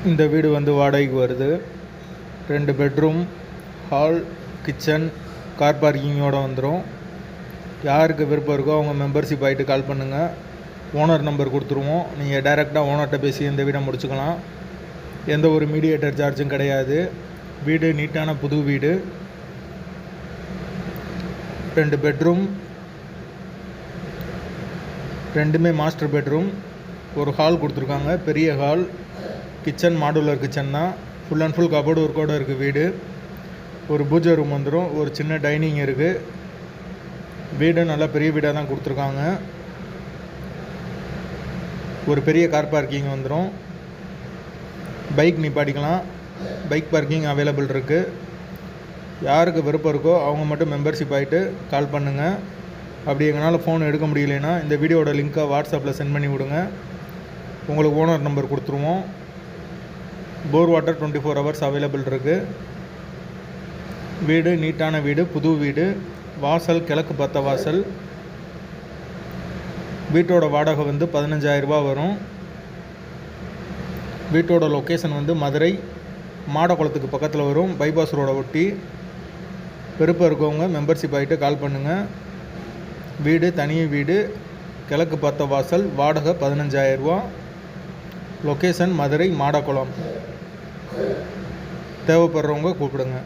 இந்த வீடு வந்து வாடகைக்கு வருது. 2 பெட்ரூம், ஹால், கிச்சன், கார் பார்க்கிங்கோடு வந்துடும். யாருக்கு விருப்பம் இருக்கோ அவங்க மெம்பர்ஷிப் ஆகிட்டு கால் பண்ணுங்கள். ஓனர் நம்பர் கொடுத்துருவோம். நீங்கள் டைரெக்டாக ஓனர்கிட்ட பேசி இந்த வீடை முடிச்சுக்கலாம். எந்த ஒரு மீடியேட்டர் சார்ஜும் கிடையாது. வீடு நீட்டான புது வீடு. 2 பெட்ரூம், 2மே மாஸ்டர் பெட்ரூம். ஒரு ஹால் கொடுத்துருக்காங்க, பெரிய ஹால். கிச்சன் மாடுலர் கிச்சன் தான். ஃபுல் அண்ட் ஃபுல் கபோர்டு ஒர்க்கோடு இருக்குது வீடு. ஒரு பூஜை ரூம் வந்துடும். ஒரு சின்ன டைனிங் இருக்குது. வீடு நல்லா பெரிய வீடாக தான் கொடுத்துருக்காங்க. ஒரு பெரிய கார் பார்க்கிங் வந்துடும். பைக் நிப்பாட்டிக்கலாம். பைக் பார்க்கிங் அவைலபிள் இருக்குது. யாருக்கு விருப்பம் இருக்கோ அவங்க மட்டும் மெம்பர்ஷிப் ஆகிட்டு கால் பண்ணுங்கள். அப்படி எங்களால் ஃபோன் எடுக்க முடியலைன்னா இந்த வீடியோட லிங்க்கை வாட்ஸ்அப்பில் சென்ட் பண்ணி விடுங்க. உங்களுக்கு ஓனர் நம்பர் கொடுத்துருவோம். போர் வாட்டர் 24 ஹவர்ஸ் அவைலபிள் இருக்குது. வீடு நீட்டான வீடு, புது வீடு. வாசல் கிழக்கு பார்த்த வாசல். வீட்டோட வாடகை வந்து 15,000 ரூபா வரும். வீட்டோட லொக்கேஷன் வந்து மதுரை மாடக்குளத்துக்கு பக்கத்தில் வரும். பைபாஸ் ரோடை ஒட்டி. விருப்பம் இருக்கவங்க மெம்பர்ஷிப் ஆகிட்டு கால் பண்ணுங்கள். வீடு தனி வீடு, கிழக்கு பார்த்த வாசல், வாடகை 15,000 ரூபா. லொக்கேஷன் மதுரை மாடக்குளம். தேவைப்படுறவங்க கூப்பிடுங்க.